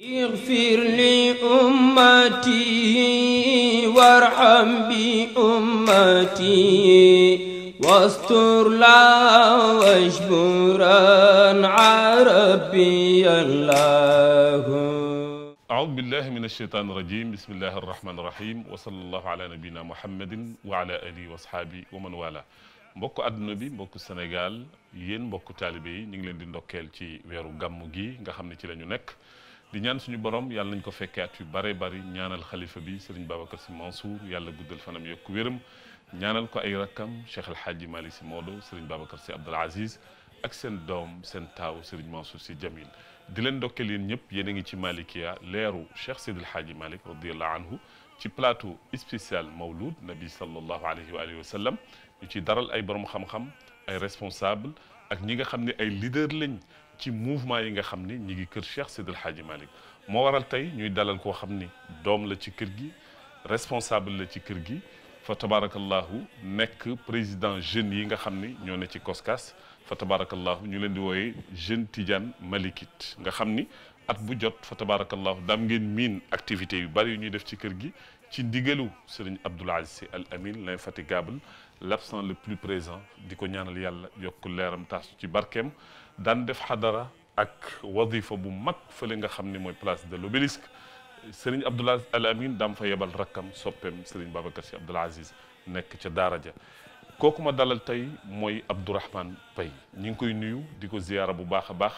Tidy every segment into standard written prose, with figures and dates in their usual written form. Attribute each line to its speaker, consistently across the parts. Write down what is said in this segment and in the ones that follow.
Speaker 1: اغفر لأمتي وارحم بأمتي واستر لا واجبرا عربي الله.
Speaker 2: أعوذ بالله من الشيطان الرجيم بسم الله الرحمن الرحيم وصلى الله على نبينا محمد وعلى آله وأصحابه ومن والاه. mbokk àdduna bi mbokk Sénégal yéen mbokk taalibe yi ñu ngi leen di ndokkeel ci weeru gàmmu gi nga xam ne ci la ñu nekk di ñaan suñu borom yàlla nañ ko fekkee at yu bare bari ñaanal xalifa bi Serigne Babacar Sy Mansour yàlla guddal fanam yokk wéram ñaanal ko ay rakkam Cheikh El Hadji Malick Sy Maodo Serigne Babacar Sy Abdoul Aziz ak seen doom seen taaw Serigne Mansour Sy Djamil di leen ndokkeel yéen ñëpp yéen a ngi ci Malikia leeru Cheikh Seydi El Hadji Malick radiyallahu anhu ci plateau spécial Mawlud Nabi sallallahu alayhi wa alihi wa sallam ñu ci daral ay borom xam-xam ay responsable ak ñi nga xam ne ay leader lañ ci mouvement yi nga xam ni ñi ngi kër Cheikh Seydi El Hadji Malick moo waral tey ñuy dalal koo xam ni doom la ci kër gi responsable la ci kër gi fa tabarakallahu nekk président jeunes yi nga xam ni ñoo ne ci COSCAS fa tabarakallahu ñu leen di wooyee jeune Tidiane Malikite nga xam ni at bu jot fa tabarakallahu daam ngeen miin activités yu bari yu ñuy def ci kër gi ci ndigalu Serigne Abdoul Aziz Sy Al Amine l'infatigable l'absent le plus présent di ko ñaanal yàlla yokk leeram taas ci barkeem daan def xadara ak wadifa bu mag fële nga xam ne mooy place de l'Obélisque Serigne Abdoul Aziz Al Amine daam fa yebal rakkam soppeem Serigne Babacar Sy Abdoul Aziz nekk ca daara ja kooku ma dalal tey mooy Abdourahmane Paye ñi ngi koy nuyu di ko ziyaara bu baax a baax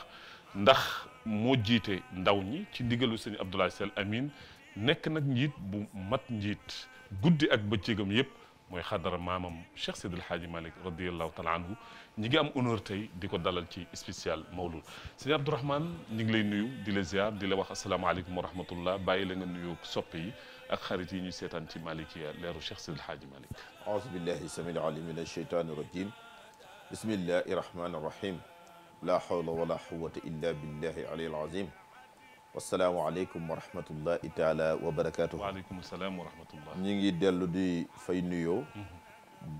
Speaker 2: ndax moo jiite ndaw ñi ci ndigalu Serigne Abdoul Aziz Al Amine nekk nag njiit bu mat njiit guddi ak bëccëgam yépp mooy xadara maamam Cheikh Seydi El Hadji Malick radiyallahu taala anhu ñi ngi am honneur tey di ko dalal ci spécial Mawlud sëñ Abdourahmane ñi ngi lay nuyu di la ziar di la wax asalaamaaleykum wa rahmatullah bàyyi la nga nuyoo soppe yi ak xarit yi ñuy seetaan ci Malikia leeru Cheikh Seydi El Hadji Malick
Speaker 3: aouzu billahi samil alim min asheytani rajim bismillahi rahmani rahim la hawla wala quwwata illa billahi aliyil azim wasalaamualeykum wa rahmatullahi taala wa barakatuh.
Speaker 2: waaleykum salaam wa rahmatullah.
Speaker 3: ñu ngi dellu di fay nuyoo.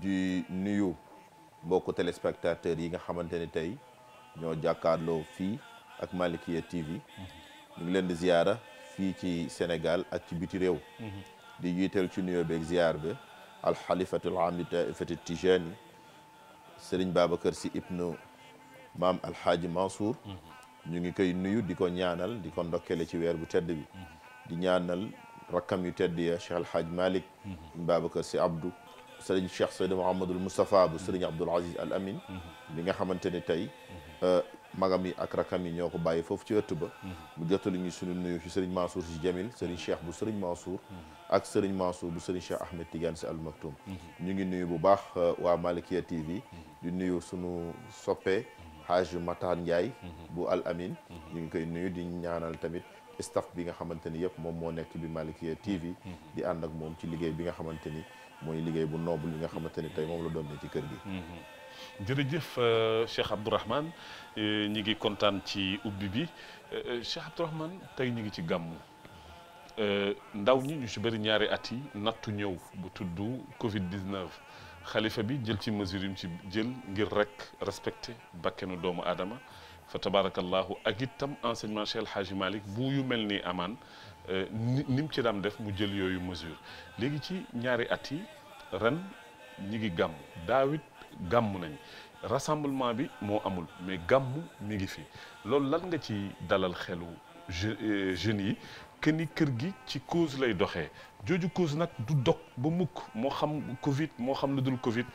Speaker 3: di nuyu mbokku téléspectateurs yi nga xamante ne tey ñoo jàkkaarloo fii ak Malikia TV. ñu ngi leen di ziyaara fii ci Sénégal ak ci biti réew. di jiital ci nuyoo beeg ziyaar bi alxalifatul aam li taifati tijani Serigne Babacar Sy ibnu maam Alxaaji Mansour. ñu ngi koy nuyu di ko ñaanal di ko ndokkele ci weer bu tedd bi di ñaanal rakkam yu tedd ya Cheikh El Hadj Malick Babacar Sy Abdou sëriñ Cheikh Seydi Mouhamadul Moustapha bu sëriñ Abdoul Aziz Al Amine bi nga xamante ne tey magam yi ak rakkam yi ñoo ko bàyyi foofu ci ëtt ba mu jottali ñu sunu nuyu ci sëriñ Mansour Sy Djamil sëriñ Cheikh bu sëriñ Mansour ak sëriñ Mansour bu sëriñ Cheikh Ahmed Tidiane Sy Al Maktoum ñu ngi nuyu bu baax waa Malikia TV di nuyu sunu soppe Haj Matar Ndiaye bu Al Amin ñu ngi koy nuyu di ñaanal tamit staff bi nga xamante ni yëpp moom moo nekk bi Malikia TV di ànd ak moom ci liggéey bi nga xamante ni mooy liggéey bu noble bi nga xamante ni tey moom la doon ne ci kër gi
Speaker 2: jërëjëf Cheikh Abdourahmane ñi ngi kontaan ci ubbi bi Cheikh Abdourahmane tey ñu ngi ci gàmmu ndaw ñi ñu ci bëri ñaari at yi nattu ñëw bu tudd Covid-19 xalifa bi jël ci mesure yi mu ci jël ngir rek respecté bakkenu doomu aadama fa tabarakallahu ak itam enseignement Cheikh El Hadji Malick bu yu mel ni amaan ni mu ci daan def mu jël yooyu mesure léegi ci ñaari at yi ren ñi ngi gàmm daawit gàmm nañ rassemblement bi moo amul mais gàmm mi ngi fi loolu lan nga ci dalal xelu jeunes yi que ni kër gi ci cause lay doxee jooju cause nag du dog ba mukk moo xam Covid moo xam lu dul Covid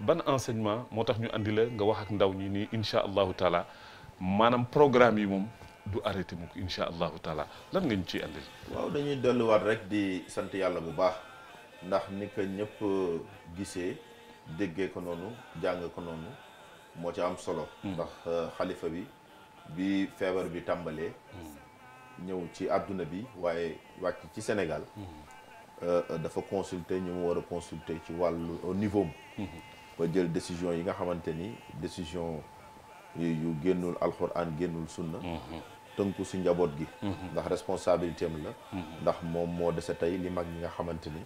Speaker 2: ban enseignement moo tax ñu andi la nga wax ak ndaw ñi nii incha allahu taala maanaam programme yi moom du arrêté mukk incha allahu taala lan nga ñu ciy andil.
Speaker 3: waaw dañuy delluwaat rek di sant yàlla bu baax ndax ni ko ñëpp gisee déggee ko noonu jàng ko noonu moo ci am solo. ndax xalifa bi feebar bi tàmbalee. ñëw ci àdduna bi waaye wàcc ci Sénégal dafa consulter ñu mu war a consulter ci wàllu au niveau ba jël décision yi nga xamante ni décision yu génnul alxuraan génnul sunna tënku si njaboot gi ndax responsabilité am la ndax moom moo dese tey li mag ñi nga xamante ni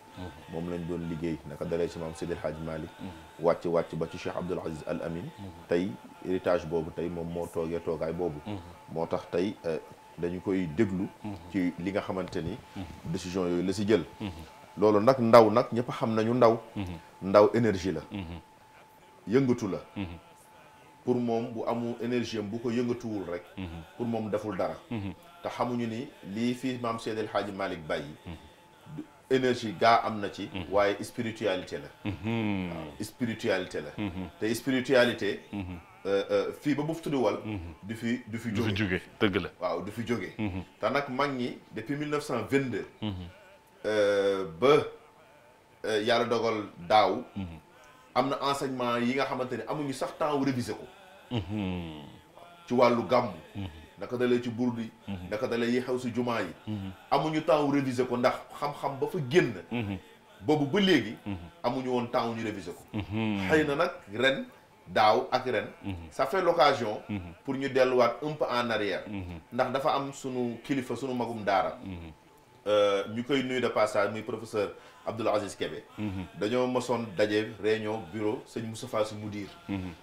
Speaker 3: moom lañ doon liggéey naka dalee ci maam Seydi El Hadji Malick wàcc ba ci Cheikh Abdoul Aziz Al Amine tey héritage boobu tey moom moo toogee toogaay boobu moo tax tey dañu koy déglu ci li nga xamante ni décision yooyu la si jël loolu nag ndaw nag ñëpp xam nañu ndaw énergie la yëngatu la pour moom bu amul énergie am bu ko yëngatuwul rek pour moom deful dara te xamuñu ni lii fii maam Seydi El Hadji Malick bàyyi énergie gaa am na ci waaye spiritualité la waaw spiritualité la te spiritualité fii ba buf tuddiwal du fi jóge
Speaker 2: dëgg la
Speaker 3: waaw du fi jóge te nag mag ñi depuis 1922 ba yàlla dogal daaw am na enseignement yi nga xamante ne amuñu sax temps wu réviser ko ci wàllu gàmmu naka dalee ci burdi naka dalee yi xew si jumaa yi amuñu temps wu réviser ko ndax xam-xam ba fa génn boobu ba léegi amuñu woon temps wu ñu réviser ko xëy na nag ren daaw ak ren ça fait l'occasion pour ñu delluwaat un peu en arrière ndax dafa am sunu kilifa sunu magum daara ñu koy nuyu de passage muy professeur Abdoul Aziz Kébé dañoo mosoon daje réunion bureau sëñ Moustapha Sy Moudir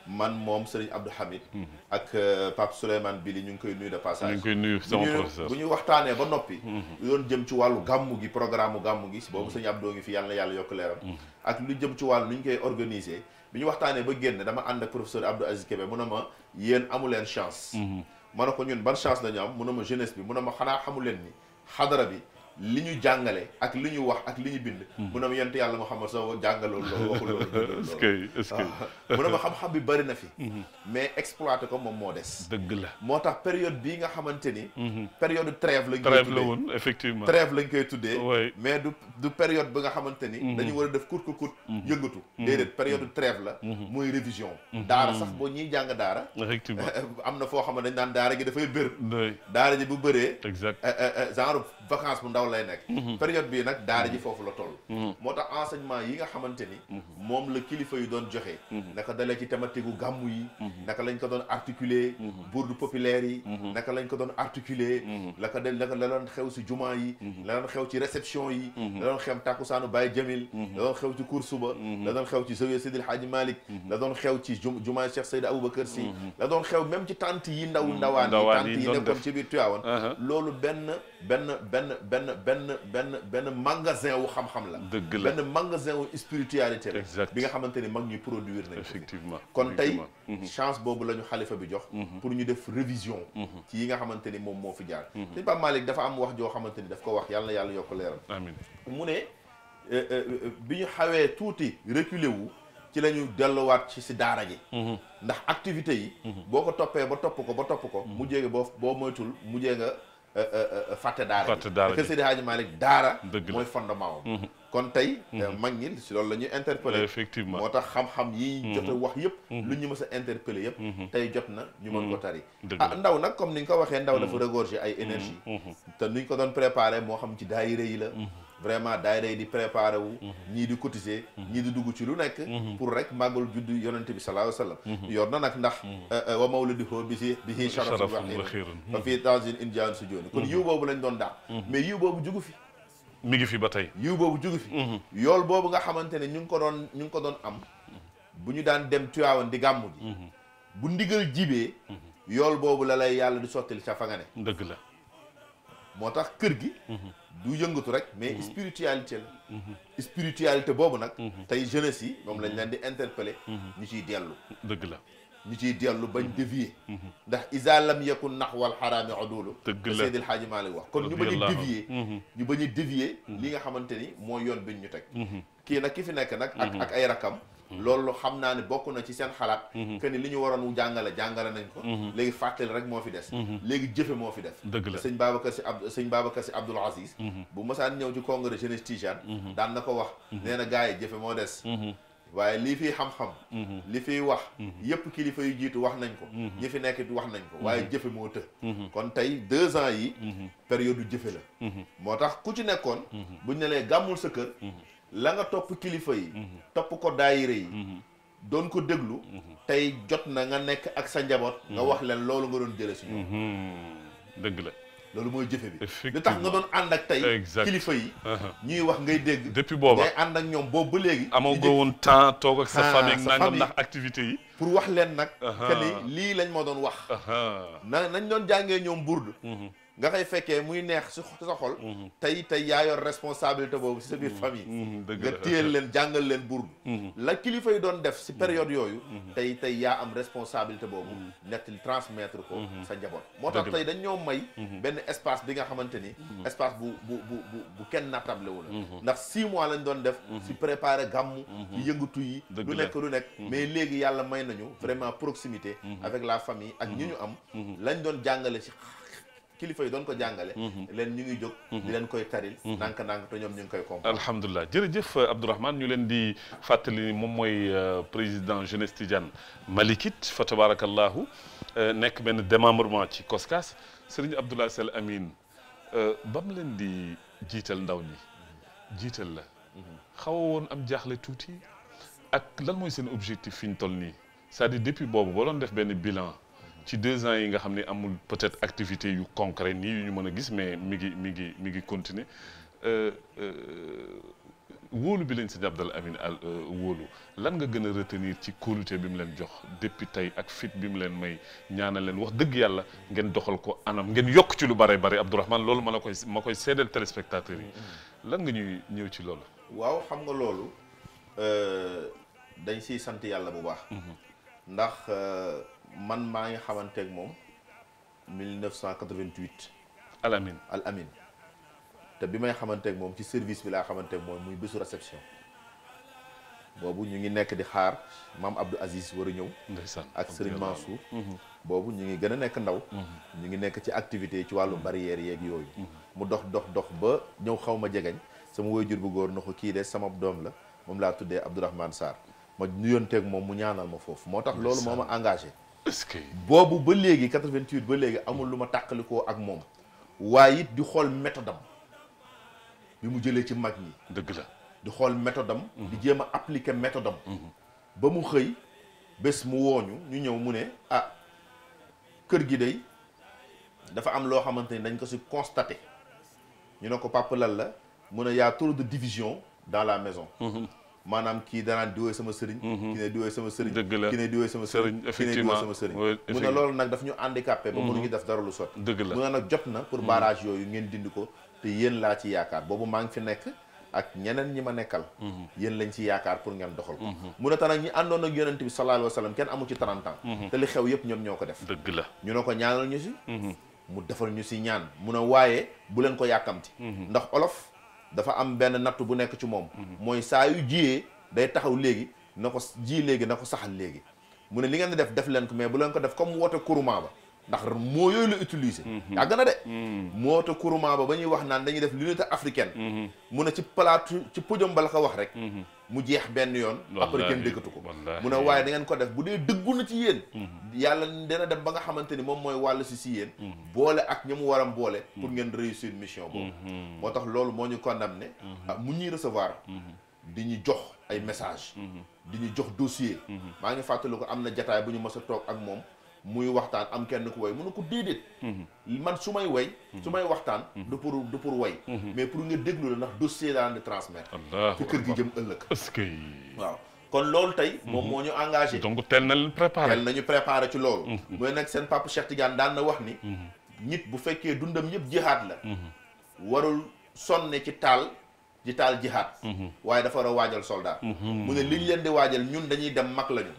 Speaker 3: man moom sëriñ Abdou Hamid ak Pape Souleymane Bili ñu ngi koy nuyu de passage
Speaker 2: ñu ngi koy nuyu sama professeur
Speaker 3: bu ñu waxtaanee ba noppi doon jëm ci wàllu gàmmu gi programme gàmmu gi boobu sëñ Abdou ngi fi yàlla na yàlla yokk leeram ak lu jëm ci wàllu nu ñu koy organiser bi ñu waxtaanee ba génn dama ànd ak professeur Abdou Aziz Kébé mu ne ma yéen amu leen chance ma ne ko ñun ban chance lañu am mu ne ma jeunesse bi mu ne ma xanaa xamu leen ni xadara bi li ñu jàngale ak li ñu wax ak li ñu bind mu ne ma yent yàlla Muhammad soo jàngaloon loolu waxul loolu
Speaker 2: est-ce que
Speaker 3: mu ne ma xam-xam bi bëri na fi mais exploité ko moom moo des
Speaker 2: dëgg la
Speaker 3: moo tax période bii nga xamante ni période trêve lañ koy
Speaker 2: trêve
Speaker 3: tuddee
Speaker 2: la woon effectivement
Speaker 3: trêve lañ koy tuddee
Speaker 2: oui
Speaker 3: mais du période bi nga xamante ni dañu war a def court yëngatu déedéet période trêve la mooy révision daara sax boo ñiy jàng daara
Speaker 2: effectivement
Speaker 3: am na foo xam ne dañ naan daara gi dafay bër
Speaker 2: oui
Speaker 3: daara ji bu bëree
Speaker 2: exact
Speaker 3: genre vacance bu ndaw lay nekk période bii nag daara ji foofu la toll moo tax enseignement yi nga xamante ni moom la kilifa yu doon joxe naka dalee ci thématique gu gàmmu yi naka lañ ko doon articuler bourde populaire yi naka lañ ko doon articuler la doon xew si jumaa yi la doon xew ci réception yi la doon xew tàkkusaanu Baye Jamil la doon xew ci cour suba la doon xew ci zawiya Seydil Hadji Malick la doon xew ci jumaa Cheikh Seydi Aboubacar Sy la doon xew même ci tant yi ndawaan yi tant yi nekkoon ci biir Tivaouane loolu benn magasin wu xam-xam la
Speaker 2: dëgg la
Speaker 3: benn magasin wu spiritualité la
Speaker 2: exact
Speaker 3: bi nga xamante ni mag ñuy produire nañ
Speaker 2: effectivement
Speaker 3: kon tey chance boobu la ñu xalifa bi jox pour ñu def révision ci yi nga xamante ni moom moo fi jaar sëñ Pape Malick dafa am wax joo xamante ni daf ko wax yàlla na yàlla yokk leeral
Speaker 2: amiin
Speaker 3: mu ne bi ñu xawee tuuti reculer wu ci la ñu delluwaat ci si daara ji ndax activité yi boo ko toppee ba topp ko mujjee nga boo moytul mujjee nga fàtte daara ji kër Seydi Hadji Malick daara mooy fondement am kon tey mag ñi si loolu la ñuy interpellé
Speaker 2: effectivement
Speaker 3: moo tax xam-xam yi jot a wax yëpp lu ñu mës a interpellé yëpp tey jot na ñu mën ko tari ndaw nag comme ni nga ko waxee ndaw dafa regorger ay énergie te nuñ ko doon préparé moo xam ci daayira yi la vraiment daayira yi di préparé wu ñii di cotiser ñii di dugg ci lu nekk pour rek màggal juddu yonente bi sallallahu alayhi wa sallam yor na nag ndax wa mawlidihi bihi sharafun wa xiirun fa fii tanzil injaan su jooni kon yiw boobu lañ doon daal mais yiw boobu jugu fi
Speaker 2: mi ngi fi ba tey
Speaker 3: yiw boobu jugu fi yool boobu nga xamante ne ñu ngi ko doon am bu ñu daan dem Tiwaawan di gàmmu gi bu ndigal jibee yool boobu la lay yàlla di sottil ca fa nga ne
Speaker 2: dëgg la
Speaker 3: moo tax kër gi du yëngatu rek mais spiritualité la spiritualité boobu nag tey jeunesse yi moom lañ leen di interpeller ñu ciy dellu
Speaker 2: dëgg la
Speaker 3: ñu ciy dellu bañ dévier ndax isa lam yakun naxwal xaraami odulu
Speaker 2: dëgg la
Speaker 3: Seydil Hadji Malick wax kon ñu bañ a dévier ñu bañ a dévier li nga xamante ni mooy yoon biñ ñu teg kii nag ki fi nekk nag ak ay rakam loolu xam naa ne bokk na ci seen xalaat que ni li ñu waroon jàngale nañ ko léegi fàttali rek moo fi des léegi jëfe moo fi def
Speaker 2: dëgg la
Speaker 3: sëñ Babacar Sy Abdoul Aziz bu mosaan ñëw ci congrès jeunesse Tijane daan na ko wax nee na gars yi jëfe moo des waaye lii fiy xam-xam li fiy wax yëpp kilifa yu jiitu wax nañ ko ñi fi nekk wax nañ ko waaye jëfe moo të kon tey 2 ans yi période du jëfe la moo tax ku ci nekkoon buñ ne lee gàmmul sa kër la nga topp kilifa yi topp ko daayire yi doon ko déglu tey jot na nga nekk ak sa njaboot nga wax leen loolu nga doon jële si ñoom
Speaker 2: dëgg la
Speaker 3: loolu mooy jëfe bi li tax nga doon ànd ak tey kilifa yi ñuy wax ngay dégg
Speaker 2: depuis booba
Speaker 3: ngay ànd ak ñoom boobu ba léegi
Speaker 2: amoo go woon temps toog ak sa famille ak nangam ndax activité yi
Speaker 3: pour wax leen nag que ni lii lañ ma doon wax nañ doon jàngee ñoom burdu nga koy fekkee muy neex si sa xol tey yaa yor responsabilité boobu si sa biir famille nga téyel leen jàngal leen burdu la kilifa yi doon def si période yooyu tey yaa am responsabilité boobu nettali transmettre ko sa njaboot moo tax tey dañ ñoo may benn espace bi nga xamante ni espace bu kenn nattable wu la ndax 6 mois lañ doon def si préparer gàmmu ci yëngatu yi lu nekk mais léegi yàlla may nañu vraiment proximité avec la famille ak ñi ñu am lañ doon jàngale ci kilifa yi doon ko jàngale leen ñu ngi jóg di leen koy taril ndànk-ndànk te ñoom ñu ngi koy comprendre
Speaker 2: alhamdulilah jërëjëf Abdourahmane ñu leen di fàttali ni moom mooy président jeunesse Tidiane Malikite fa tabarakallahu nekk benn démembrement ci COSCAS Serigne Abdoulaye Sall Amine ba mu leen di jiital ndaw ñi jiital la xaw a woon am jaaxle tuuti ak lan mooy seen objectif fi ñu toll nii c'est-à-dire depuis boobu boo doon def benn bilan ci 2 ans yi nga xam ne amul peut-être activité yu concret nii yu ñu mën a gis mais mi ngi continuer wóolu bi leen sëñ Abdal Amine wóolu lan nga gën a retenir ci kóolute bi mu leen jox depuis tey ak fit bi mu leen may ñaanal leen wax dëgg yàlla ngeen doxal ko anam ngeen yokk ci lu bare bare Abdourahmane loolu ma koy seedeel téléspectateurs yi lan nga ñuy ñëw ci loolu
Speaker 3: waaw xam nga loolu dañ siy sant yàlla bu baax ndax man maa ngi xamanteeg moom 1988
Speaker 2: Al Amine
Speaker 3: te bi may xamanteeg moom ci service bi laa xamanteeg moom muy bésu réception boobu ñu ngi nekk di xaar maam Abdou Aziz war a ñëw ak Serigne Mansour boobu ñu ngi gën a nekk ndaw ñu ngi nekk ci activité ci wàllu barrière yeeg yooyu mu dox ba ñëw xaw ma jegeñ sama waajur bu góor na ko kii de sama doom la moom laa tuddee Abdourahmane Sarr ma nuyonteeg moom mu ñaanal ma foofu moo tax loolu moo ma engagé boobu ba léegi 88 ba léegi amul lu ma tàqalikoo ak moom waaye it di xool méthode am bi mu jëlee ci mag ñi
Speaker 2: dëgg la
Speaker 3: di xool méthode am di jéem a appliquer méthode am ba mu xëy bés mu wooñu ñu ñëw mu ne kër gi day dafa am loo xamante ni dañ ko si constaté ñu ne ko papa lan la mu ne y a trop de division dans la maison maanaam kii danaan diwee sama sëriñ ki ne diwee sama sëriñ ki ne diwee sama sëriñ ki ne diwee sama sëriñ mu ne loolu nag daf ñu handicapé ba mënuñu def dara lu sotti
Speaker 2: dëgg la
Speaker 3: mu ne nag jot na pour barrage yooyu ngeen dindi ko te yéen laa ci yaakaar boobu maa ngi fi nekk ak ñeneen ñi ma nekkal yéen lañ ci yaakaar pour ngeen doxal ko mu ne ta nag ñi àndoon ak yonent bi sallallahu alayhi wa sallam kenn amu ci 30 ans te li xew yëpp ñoom ñoo ko def
Speaker 2: dëgg la
Speaker 3: ñu ne ko ñaanal ñu si mu defal ñu si ñaan mu ne waaye bu leen ko yàkkamti ndax olof dafa am benn nattu bu nekk ci moom mooy saa yu jiyee day taxaw léegi na ko ji léegi na ko saxal léegi mu ne li ngeen di def leen ko mais bu leen ko def comme woote kuruma ba ndax moo yooyu la utiliser yàgg na de woote kuruma ba ñuy wax naan dañuy def l'unité africaine mu ne ci plateau ci podium ba la ko wax rek mu jeex benn yoon après kenn déggatu ko mu ne waaye da ngeen ko def bu dee dëggu na ci yéen yàlla dina dem ba nga xamante ni moom mooy wàll si yéen boole ak ñi mu war a boole pour ngeen réussir mission boobu moo tax loolu moo ñu condamné mu ñuy recevoir di ñu jox ay message di ñu jox dossier maa ngi fàttali ko am na jataay bu ñu mës a toog ak moom muy waxtaan am kenn ku way mu ne ko déedéet man su may way su may waxtaan du pour way mais pour nga déglu la ndax dossier daan di transmettre ci kër gi jëm ëllëg waaw kon loolu tey moom moo ñu engagé
Speaker 2: donc teel na leen préparé
Speaker 3: teel nañu préparé ci loolu mooy nag seen papa Cheikh Tidiane daan na wax ni nit bu fekkee dundam yëpp jihaad la warul sonne ci taal jihaad waaye dafa war a waajal soldat mu ne liñ leen di waajal ñun dañuy dem mag lañu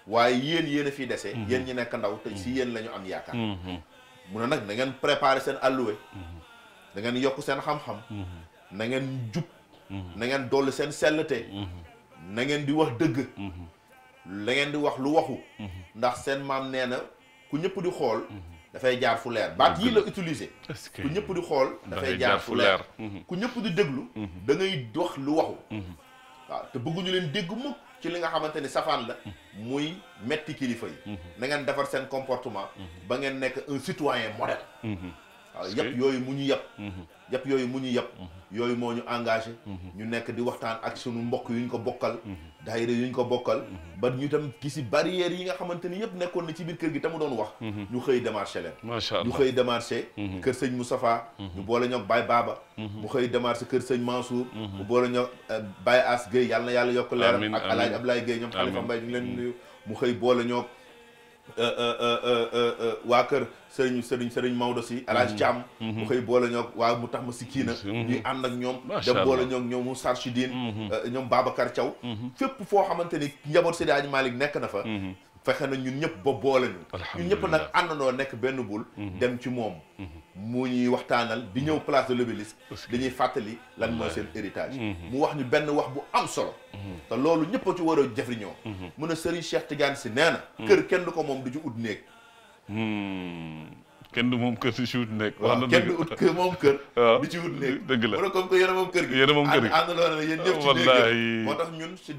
Speaker 3: waaye yéen a fi dese yéen ñi nekk ndaw te si yéen la ñu am yaakaar mu ne nag na ngeen préparer seen alluwe da ngeen yokk seen xam-xam na ngeen jub na ngeen dolli seen sellte na ngeen di wax dëgg la ngeen di wax lu waxu ndax seen maam nee na ku ñëpp di xool dafay jaar fu leer baat yii la utiliser ku ñëpp di xool dafay jaar fu leer ku ñëpp di déglu da ngay wax lu waxu waaw te bëgguñu leen dégg mukk ci li nga xamante ni safaan la muy metti kilifa yi na ngeen defar seen comportement ba ngeen nekk un citoyen modèle waaw yëpp yooyu mu ñu yëpp yooyu mu ñu yëpp yooyu moo ñu engagé ñu nekk di waxtaan ak sunu mbokk yu ñu ko bokkal daayira yu ñu ko bokkal ba ñu tam gisi barrières yi nga xamante ni yëpp nekkoon na ci biir kër gi te mu doon wax ñu xëy démarché leen
Speaker 2: macha Allah
Speaker 3: ñu xëy démarché kër sëñ Moustapha ñu boole ñoog Baye Baba mu xëy démarché kër sëñ Mansour mu boole ñoog Baye As Gueye yàlla na yàlla yokk leeram ak Alaaji Ablaye Gueye ñoom Khalifa Mbaye ñu ngi leen nuyu mu xëy boole ñoog waa kër Sëriñ Maodo si Alaaji Caam mu xëy boole ñoog waa mu tax ma si kiina ñuy ànd ak ñoom dem boole ñoog ñoom mu Sarchidine ñoom Babacar Thiaw fépp foo xamante ni njaboot Seydi Hadji Malick nekk na fa fexe na ñun ñëpp ba boole ñu ñun ñëpp nag àndandoo nekk benn bul dem ci moom mu ñuy waxtaanal di ñëw place de l'Obélisque dañuy fàttali lan mooy seen héritage mu wax ñu benn wax bu am solo te loolu ñëpp a ci war a jëfriñoo mun a Serigne Cheikh Tidiane Sy nee na kër kenn du ko moom du ci ut néeg
Speaker 2: kenn du moom kër si ci wut nekk.
Speaker 3: waaw kenn du ut kër moom kër.
Speaker 2: waaw
Speaker 3: di ci wut nekk.
Speaker 2: dëgg la
Speaker 3: mu ne comme que yéen a moom kër gi.
Speaker 2: yéen a moom kër gi
Speaker 3: ànd loolu la yéen ñëpp ci
Speaker 2: wallaahi
Speaker 3: moo tax ñun si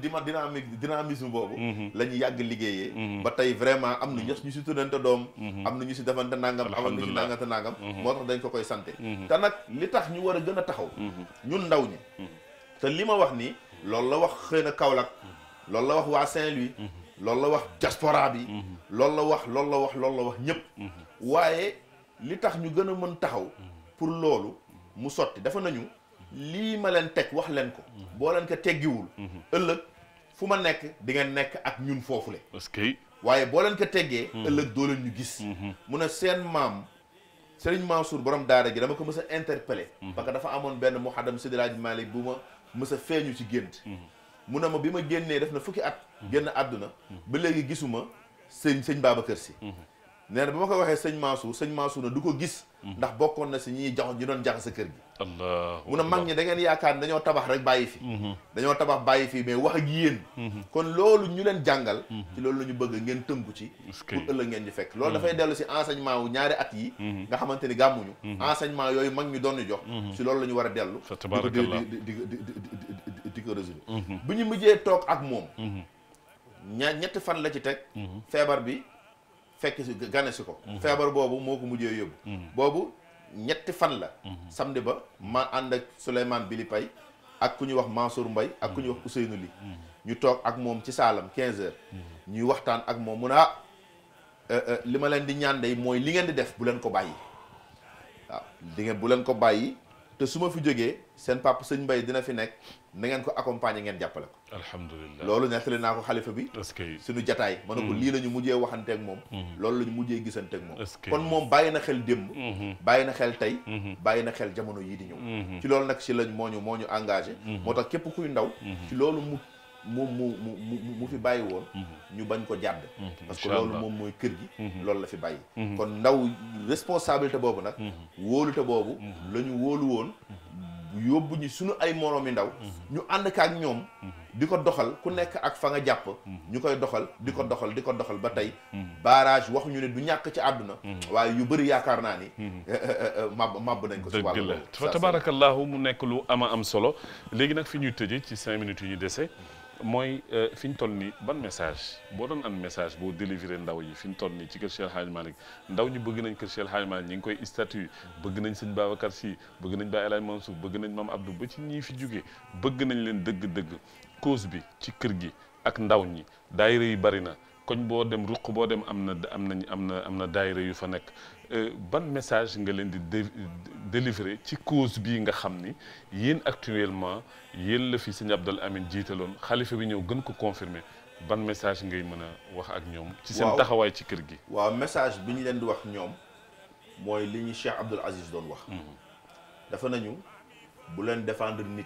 Speaker 3: dynamisme boobu. la ñu yàgg liggéeyee. ba tey vraiment am na ñu si tuddante doom. am na ñu si defante nangam. am na ñu si nangante nangam. moo tax dañ ko koy sante te nag li tax ñu war a gën a taxaw. ñun ndaw ñi. te li ma wax nii. loolu la wax xëy na Kaolack. loolu la wax waa Saint-Louis. loolu la wax diaspora bi. loolu la wax ñëpp. waaye li tax ñu gën a mën taxaw pour loolu mu sotti dafa nañu lii ma leen teg wax leen ko boo leen ko teggiwul ëllëg fu ma nekk di ngeen nekk ak ñun foofule
Speaker 2: parce que
Speaker 3: waaye boo leen ko teggee ëllëg doo leen ñu gis mu ne seen maam Serigne Mansour borom daara gi dama ko mës a interpellé parce que dafa amoon benn muhaddam Seydi Hadji Malick bu ma mës a feeñu ci gént mu ne ma bi ma génnee def na fukki at génn àdduna ba léegi gisuma sëñ Babacar Sy nee na ba ma ko waxee sëñ Mansour na du ko gis ndax bokkoon na si ñi doon jax sa kër gi
Speaker 2: allah
Speaker 3: mun a mag ñi da ngeen yaakaar ne dañoo tabax rek bàyyi fi dañoo tabax bàyyi fi mais wax ak yéen kon loolu ñu leen jàngal ci loolu la ñu bëgg ngeen tënku ci pour ëllëg ngeen di fekk loolu dafay dellu si enseignement wu ñaari at yi nga xamante ni gàmmuñu enseignement yooyu mag ñu doon ñu jox si loolu la ñu war a dellu di ko résoudre bu ñu mujjee toog ak moom ñetti fan la ci teg feebar bi fekk si gane si ko feebar boobu moo ko mujjee yóbbu boobu ñetti fan la samedi ba ma ànd ak Souleymane Bili Pay ak ku ñuy wax Mansour Mbaye ak ku ñuy wax Ousseynou Ly ñu toog ak moom ci saalam 15 heures ñuy waxtaan ak moom mu ne li ma leen di ñaan day mooy li ngeen di def bu leen ko bàyyi waaw di ngeen bu leen ko bàyyi te su ma fi jógee seen papa sëñ Mbaye dina fi nekk na ngeen ko accompagner ngeen jàppale ko
Speaker 2: alhamdulilah
Speaker 3: loolu nettali naa ko xalifa bi suñu jataay ma ne ko lii la ñu mujjee waxanteeg moom loolu la ñu mujjee gisanteeg moom kon moom bàyyi na xel démb bàyyi na xel tey bàyyi na xel jamono yii di ñëw ci loolu nag si lañ moo ñu engagé moo tax képp kuy ndaw ci loolu mu fi bàyyi woon ñu bañ ko jàdd parce que loolu moom mooy kër gi loolu la fi bàyyi kon ndaw responsabilité boobu nag wóolute boobu la ñu wóolu woon yóbbu ñu suñu ay moroomi ndaw ñu ànd ak ñoom di ko doxal ku nekk ak fa nga jàpp ñu koy doxal di ko doxal ba tey barrage waxuñu ne du ñàkk ci àdduna waaye yu bëri yaakaar naa ni màbb nañ ko si wàllu
Speaker 2: dëgg la fa tabarakallahu mu nekk lu am solo léegi nag fi ñuy tëjee ci 5 minutes yu ñu dese mooy fi ñu toll nii ban message boo doon am message boo délivrer ndaw yi fi ñu toll nii ci kër Cheikh Hadji Malick ndaw ñi bëgg nañ kër Cheikh Hadji Malick ñi ngi koy statut bëgg nañ sëñ Babacar Sy bëgg nañ Baye El Hadji Mansour bëgg nañ Mame Abdou ba ci ñii fi jógee bëgg nañ leen dëgg-dëgg cause bi ci kër gi ak ndaw ñi daayira yi bari na koñ boo dem ruq boo dem am na daayira yu fa nekk ban message nga leen di délivrer ci cause bii nga xam ni yéen actuellement yéen la fi sëñ Abdoul Amine jiitaloon xalifa bi ñëw gën ko confirmer ban message ngay mën a wax ak ñoom ci seen taxawaay ci kër gi
Speaker 3: waaw message bi ñu leen di wax ñoom mooy li ñu Cheikh Abdoul Aziz doon wax dafa nañu bu leen défendre nit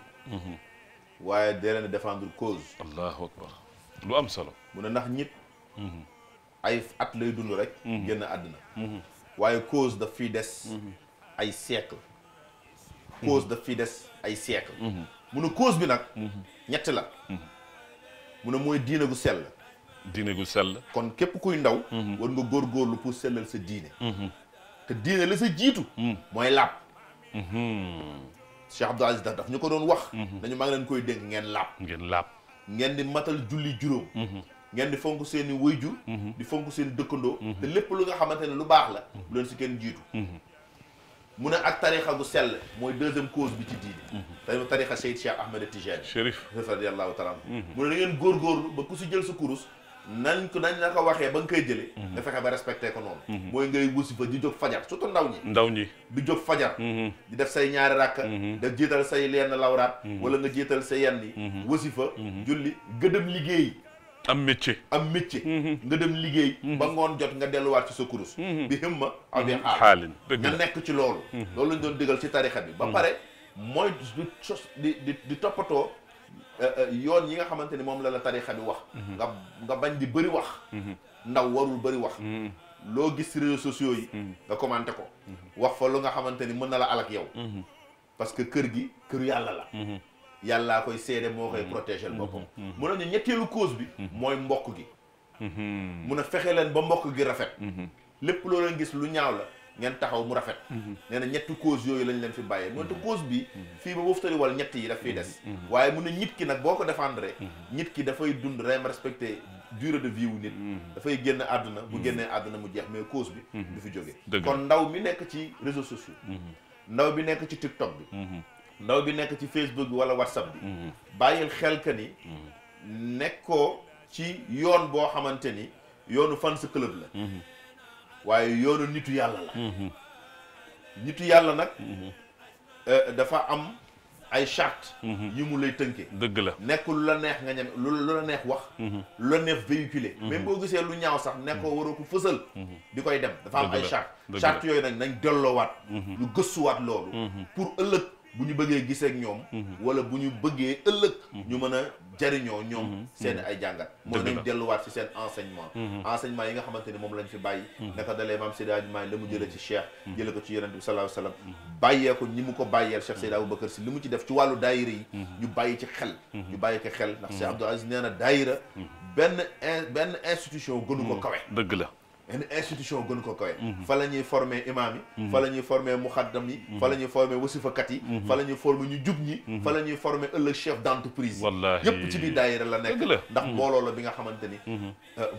Speaker 3: waaye dee leen défendre cause
Speaker 2: allahu akbar lu am solo
Speaker 3: mu ne ndax nit ay at lay dund rek génn àddina waaye cause daf fiy des ay siècle cause daf fiy des ay siècle mu ne cause bi nag ñett la mu ne mooy diine gu sell kon képp kuy ndaw war nga góorgóorlu pour sellal sa diine te diine la sa jiitu mooy laab Cheikh Abdou Aziz daf ñu ko doon wax nañu maa ngi leen koy dénk ngeen laab ngeen di matal julli juróom ngeen di fonk seen i waajur di fonk seen dëkkandoo te lépp lu nga xamante ne lu baax la bu leen si kenn jiitu mu ne ak tarixa gu sell mooy deuxième cause bi ci diine tarixa Seyd Cheikh Ahmed Tijani Chérif radiyallahu taala mu ne da ngeen góorgóorlu ba ku si jël sa kurus nañ la ko waxee ba nga koy jëlee nga fexe ba respecté ko noonu mooy ngay wasifa di jóg fajar surtout ndaw ñi di jóg fajar di def say ñaari rakka da jiital say lenn lawraat wala nga jiital sa yenn yi wasifa julli gëdëm liggéey
Speaker 2: am métier
Speaker 3: nga dem liggéey ba ngoon jot nga delluwaat ci sa kurus bi himma aw bi
Speaker 2: xaalin
Speaker 3: nga nekk ci loolu lañ doon digal ci tarixa bi ba pare mooy di toppatoo yoon yi nga xamante ni moom la tarixa bi wax nga bañ di bëri wax ndaw warul bëri wax loo gis ci réseaux sociaux yi nga commenté ko wax fa lu nga xamante ni mën na la alak yow parce que kër gi këru yàlla la yàllaa koy seede moo koy protéger boppam mun nañu ñetteelu cause bi mooy mbokk gi mun a fexe leen ba mbokk gi rafet lépp loo leen gis lu ñaaw la ngeen taxaw mu rafet nee na ñetti cause yooyu lañ leen fi bàyyee moo tax cause bi fii ba boofu tali wala ñett yi daf fiy des waaye mun na nit ki nag boo ko défendre nit ki dafay dund rem respecté durée de vie wu nit dafay génn àdduna bu génnee àdduna mu jeex mais cause bi du fi jóge kon ndaw mi nekk ci réseaux sociaux ndaw bi nekk ci TikTok bi ndaw bi nekk ci Facebook bi wala WhatsApp bi bàyyil xel ka ni nekkoo ci yoon boo xamante ni yoonu fans club la waaye yoonu nitu yàlla la nitu yàlla nag dafa am ay charte yi mu lay tënkee
Speaker 2: dëgg la
Speaker 3: nekkul lu la neex nga ñeme lu la neex wax lu la neex véhiculer même boo gisee lu ñaaw sax nekkoo waroo ko fësal di koy dem dafa am ay charte yooyu nag nañ delloowaat lu gëstuwaat loolu pour ëllëg bu ñu bëggee gisee ak ñoom wala bu ñu bëggee ëllëg ñu mën a jariñoo ñoom seen ay jàngat moo nañ delluwaat ci seen enseignement yi nga xamante ni moom lañ fi bàyyi naka dalee maam Seydi Hadji Malick la mu jëlee ci Cheikh jële ko ci Yonent bi sallallahu alayhi wasallam bàyyee ko ñi mu ko bàyyeel Cheikh Seydi Aboubacar Sy li mu ci def ci wàllu daayira yi ñu bàyyi ci xel ñu bàyyi ko xel ndax Cheikh Abdou Aziz nee na daayira benn institution gënu ko kawe
Speaker 2: dëgg la
Speaker 3: une institution gën ko kawe fa la ñuy former imam yi fa la ñuy former muxaddam yi fa la ñuy former wasifakat yi fa la ñuy former ñu jub ñi fa la ñuy former ëllëg chef d'entreprise
Speaker 2: wallaahi
Speaker 3: yëpp ci biir daayira la nekk ndax mbooloo la bi nga xamante ni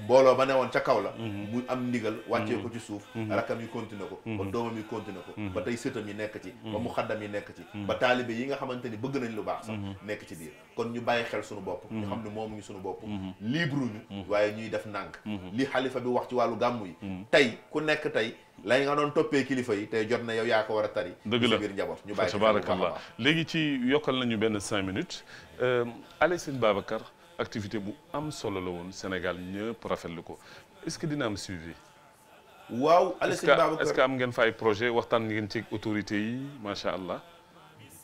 Speaker 3: mbooloo ba newoon ca kaw la muy am ndigal wàccee ko ci suuf rakkam yi continuer ko ba doomam yi continuer ko ba tey sëtam yi nekk ci ba muxaddam yi nekk ci ba taalibe yi nga xamante ni bëgg nañ lu baax sax nekk ci biir kon ñu bàyyi xel suñu bopp ñu xam ne moomu ñu suñu bopp libre ñu waaye ñuy def nànk li xalifa bi wax ci wàllu gàmmu yi tey ku nekk tey lay nga doon toppee kilifa yi tey jot na yow yaa ko war a tari
Speaker 2: dëgg la
Speaker 3: biir njaboot ñu bàyyi
Speaker 2: tabarakallah léegi ci yokkal nañu benn 5 minutes Allez Sëñ Babacar activité bu am solo la woon Sénégal ñëpp rafetlu ko est-ce que dina am suivi
Speaker 3: waaw Allez Sëñ Babacar
Speaker 2: est-ce que am ngeen fa ay projet waxtaan ngeen ci autorités yi macha allah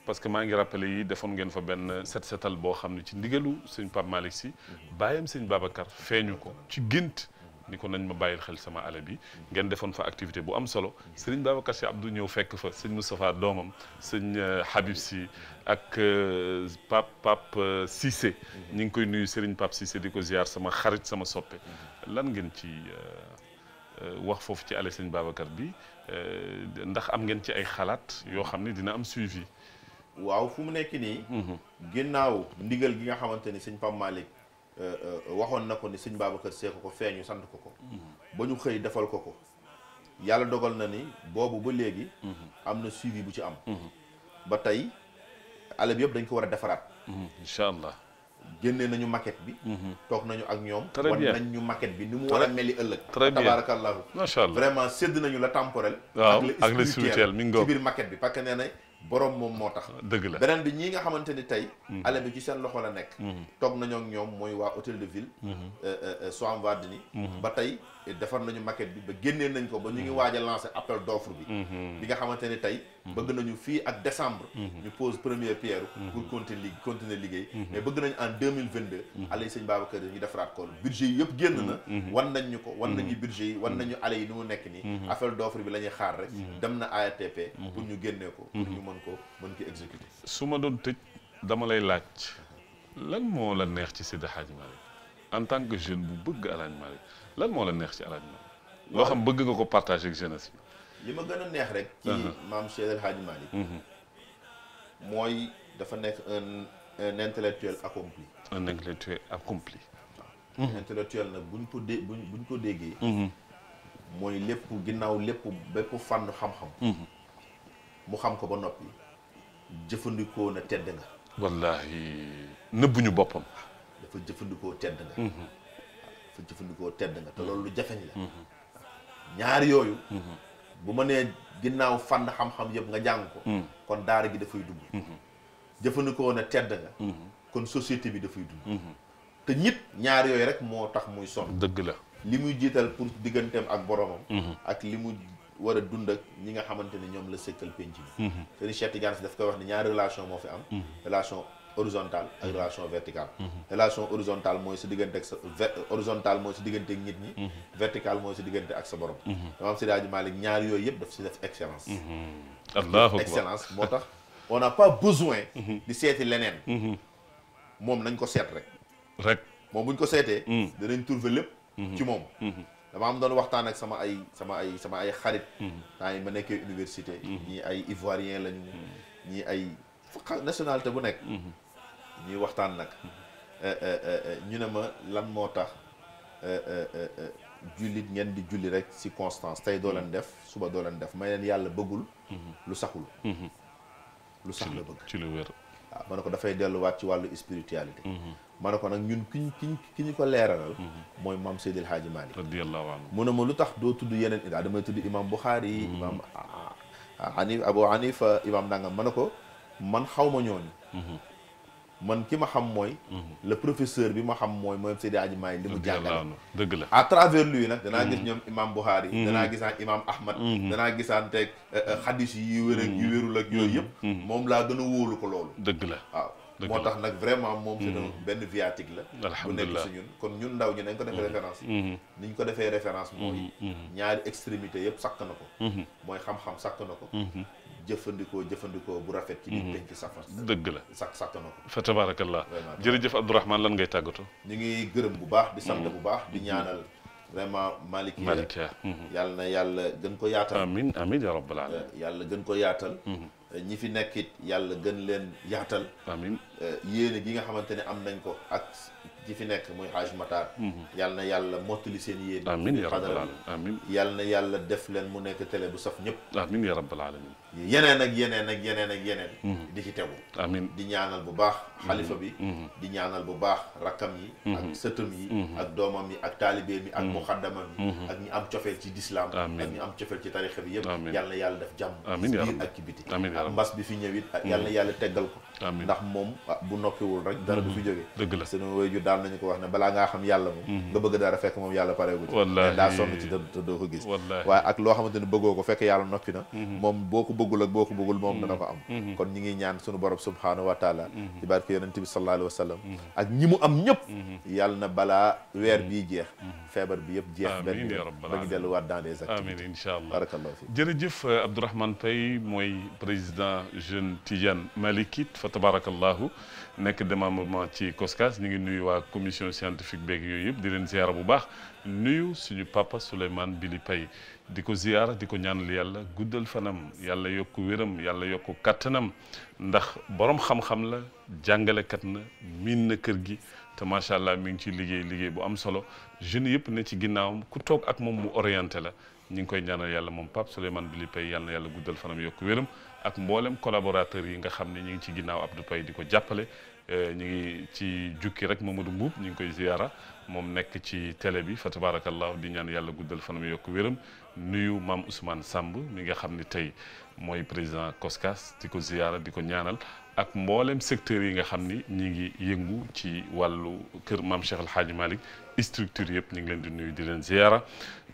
Speaker 2: parce que maa ngi rappelé yi defoon ngeen fa benn setal boo xam ne ci ndigalu sëñ Pape Malick Sy bàyyam Sëñ Babacar feeñu ko ci gént ni ko nañ ma bàyyil xel sama ale bi ngeen defoon fa activité bu am solo Serigne Babacar Sy Abdou ñëw fekk fa sëñ Moustapha doomam sëñ Habib Sy ak Pape Cissé ñu ngi koy nuyu Serigne Pape Cissé di ko ziar sama xarit sama soppe lan ngeen ci wax foofu ci ale sëñ Babacar bi ndax am ngeen ci ay xalaat yoo xam ne dina am suivi
Speaker 3: waaw fu mu nekk nii ginnaaw ndigal gi nga xamante ni sëñ Pape Malick waxoon na ko ni sëñ Babacar Sy ko feeñu sant ko ko ba ñu xëy defal ko ko yàlla dogal na ni boobu ba léegi am na suivi bu ci am ba tey ale bi yëpp dañ ko war a defaraat
Speaker 2: incha allah
Speaker 3: génnee nañu maquette bi toog nañu ak ñoom
Speaker 2: très
Speaker 3: wan
Speaker 2: bien
Speaker 3: nañ ñu maquette bi ni mu war a meli ëllëg
Speaker 2: très bien
Speaker 3: tabarakallahu
Speaker 2: macha allah
Speaker 3: vraiment sédd nañu la temporel
Speaker 2: waaw ak le spirituel mi ngi
Speaker 3: ci biir maquette bi parce que nee na borom moom moo tax
Speaker 2: dëgg la
Speaker 3: beneen bi ñii nga xamante ni tey ale bi ci seen loxo la nekk toog nañu ak ñoom mooy waa hôtel de ville Soham Wardini ba tey defar nañu maquette bi ba génnee nañ ko ba ñu ngi waaj a lancer appel d'offre bi bi nga xamante ni tey bëgg nañu fii ak décembre ñu pose première pierre pour continuer liggéey mais bëgg nañu en 2022 ale yi sëñ Babacar yi ñu defaraat ko budget yi yëpp génn na wan nañ ñu ko wan nañu budget yi wan nañu ale yi ni mu nekk nii appel d'offre bi la ñuy xaar rek dem na ARTP pour ñu génnee ko pour ñu mën ko exécuter
Speaker 2: su ma doon tëj dama lay laaj lan moo la neex ci Seydi Hadji Malick en tant que jeune bu bëgg El Hadji Malick lan moo la neex ci El Hadji Malick loo xam bëgg nga ko partager ak jeunesse bi
Speaker 3: li ma gën a neex rek ci maam Seydi Hadji Malick mooy dafa nekk un intellectuel accompli
Speaker 2: un intellectuel accompli
Speaker 3: intellectuel nag buñ ko déggee mooy lépp ginnaaw lépp bépp fànn xam-xam mu xam ko ba noppi jëfandikoo na tedd nga
Speaker 2: wallahi nëbbuñu boppam
Speaker 3: dafa jëfandikoo tedd nga dafa jëfandikoo tedd nga te loolu lu jafeñ la ñaar yooyu bu ma nee ginnaaw fànn xam-xam yëpp nga jàng ko kon daara gi dafay dund jëfandikoo na tedd nga kon société bi dafay dund te nit ñaar yooyu rek moo tax muy sonn.
Speaker 2: dëgg la
Speaker 3: li muy jiital pour digganteem ak boromam. ak li mu war a dund ak ñi nga xamante ne ñoom la sëkkal penc bi. Serigne Cheikh Tidiane Sy daf koy wax ne ñaari relation moo fi am. relation horizontale ak relation verticale. relation horizontale mooy sa diggante ak sa horizontale mooy sa diggante ak nit ñi. verticale mooy sa diggante ak sa borom. dama am Seydi Hadji Malick ñaar yooyu yëpp daf si def excellence.
Speaker 2: Allahu akbar
Speaker 3: excellence moo tax on n'a pas besoin. di seeti leneen. moom nañ ko seet rek. moom buñ ko seetee. danañ trouver lépp. ci moom. dama am doon waxtaan ak sama ay xarit. temps yi ma nekkee université. ñii ay ivoirien lañu. ñii ay nationalité bu nekk. ñuy waxtaan nag. ñu ne ma lan moo tax jullit ngeen di julli rek ci constance tey doo leen def suba doo leen def may leen yàlla bëggul. lu saxul. lu sax la bëgg.
Speaker 2: ci lu wér.
Speaker 3: waaw ma ne ko dafay delluwaat ci wàllu spiritualité. ma ne ko nag ñun ki ñu ko leeralal. mooy maam Seydil Hadji Malick.
Speaker 2: radiyallahu anhu.
Speaker 3: mu ne ma lu tax doo tudd yeneen damay tudd imam Bukhari. imam Abu Hanifa imam Nangam ma ne ko man xaw ma ñooñu. man ki ma xam mooy. le professeur bi ma xam mooy Seydi Hadji Malick li mu jàngale.
Speaker 2: dëgg la
Speaker 3: à travers lui nag danaa gis ñoom imam Bukhari. danaa gisaan imam Ahmad. danaa gisaan teg xadis yi wér ak yu wérul ak yooyu yëpp. moom laa gën a wóolu ko loolu.
Speaker 2: dëgg la
Speaker 3: waaw. moo tax nag vraiment moom c'est benn viatique la.
Speaker 2: alhamdulilah
Speaker 3: bu nekk si ñun kon ñun ndaw ñi nañ ko defee référence. niñ ko defee référence mooy. ñaari extrémité yëpp sakk na ko. mooy xam-xam sakk na ko. jëfandikoo bu rafet ci biir penc safar.
Speaker 2: dëgg la
Speaker 3: sakk na ko.
Speaker 2: fa tabarakallah jërëjëf Abdourahmane lan ngay tàggatoo.
Speaker 3: ñu ngi gërëm bu baax di sant bu baax di ñaanal vraiment Malick yàlla na yàlla gën ko yaatal.
Speaker 2: amiin amiin ya rabbal alamin.
Speaker 3: yàlla gën ko yaatal. ñi fi nekkit yàlla gën leen yaatal.
Speaker 2: amiin
Speaker 3: yéene gi nga xamante ne am nañ ko ak ci fi nekk muy Haj Matar. yàlla na yàlla mottali seen yéene.
Speaker 2: amiin ya rabbal alamin amiin.
Speaker 3: yàlla na yàlla def leen mu nekk télé bu saf ñëpp.
Speaker 2: amiin ya rabbal alamin.
Speaker 3: yeneen ak yeneen ak yeneen ak yeneen. di ci tegu.
Speaker 2: amiin
Speaker 3: di ñaanal bu baax xalifa bi. di ñaanal bu baax rakkam yi. ak sëtam yi. ak doomam yi ak taalibeem yi ak muxaddamam yi. ak ñi am cofeel ci dislaam. ak ñi am cofeel ci tarixa bi yëpp. yàlla na yàlla def jàmm.
Speaker 2: amiin ya
Speaker 3: biir ak ci biti.
Speaker 2: amiin ya
Speaker 3: mbas bi fi ñëwit yàlla na yàlla teggal ko. ndax moom bu noppiwul rek dara du fi jóge.
Speaker 2: dëgg la
Speaker 3: sunu waajur daal nañu ko wax ne balaa ngaa xam yàlla moom. nga bëgg dara fekk moom yàlla pareegu ci.
Speaker 2: wallaahi
Speaker 3: daa sonn ci te doo ko gis. waaye ak loo xamante ne bëggoo ko fekk yàlla noppi na. moom boo ko bëggul ak boo ko bëggul moom dana ko am. kon ñi ngi ñaan sunu borom subhaanahu wa taala. ci barke yonent bi sallallahu alayhi wa sallam. ak ñi mu am ñëpp. yàlla na balaa weer bii jeex. feebar bi yëpp jeex. benn ba ñu delluwaat dans des activités.
Speaker 2: amiin incha allah
Speaker 3: barakallahu fi
Speaker 2: jërëjëf Abdourahmane Faye mooy président jeune Tidiane Malikite fa tabarakallahu nekk démembrement ci COSCAS ñu ngi nuyu waa commission scientifique beeg yooyu yëpp di leen ziara bu baax nuyu suñu papa Souleymane Bili Paye di ko ziara di ko ñaanal yàlla guddal fanam yàlla yokku wéram yàlla yokku kattanam ndax borom xam-xam la jàngalekat na miin na kër gi te macha allah mi ngi ciy liggéey bu am solo jeunes yëpp ne ci ginnaawam ku toog ak moom mu orienté la ñu ngi koy ñaanal yàlla moom Pape Souleymane Bili Paye yàlla na yàlla guddal fanam yokku wéram ak mboolem collaborateurs yi nga xam ne ñu ngi ci ginnaaw Abdou Paye di ko jàppale ñu ngi ci jukki rek Mamadou Mbuub ñu ngi koy ziyaara moom nekk ci télé bi fa tabarakallah di ñaan yàlla guddal fanam yokku wéram nuyu maam Ousmane Samb mi nga xam ne tey mooy président COSCAS di ko ziyaara di ko ñaanal ak mboolem secteurs yi nga xam ni ñi ngi yëngu ci wàllu kër maam Cheikh El Hadji Malick structure yëpp ñu ngi leen di nuyu di leen ziyaara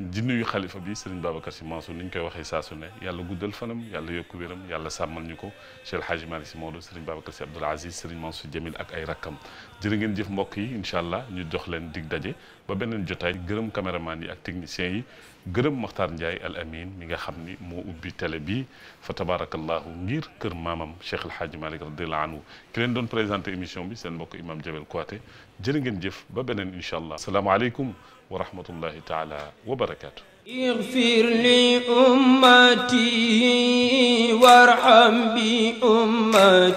Speaker 2: di nuyu xalifa bi Serigne Babacar Sy Mansour ni ñu koy waxee saa su ne yàlla guddal fanam yàlla yokku wéram yàlla sàmmal ñu ko Cheikh El Hadji Malick Sy Maodo Serigne Babacar Sy Abdoul Aziz Serigne Mansour Jamil ak ay rakkam jërë ngeen jëf mbokk yi incha allah ñu jox leen dig daje ba beneen jotaay gërëm caméraman yi ak techniciens yi gërëm Makhtar Ndiaye Al Amin mi nga xam ni moo ubbi télé bi fa tabarakallahu ngir kër maamam Cheikh El Hadji Malick radiyallahu anhu ki leen doon présenté émission bi seen mbokk imam Jabel Kouaté jërë ngeen jëf ba beneen incha allah asalaamaaleykum wa rahmatullahi taala wa barakaatu.
Speaker 1: اغفر لأمتي وارحم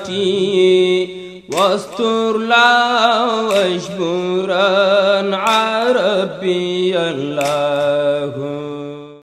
Speaker 1: بأمتي واستر لا واجبر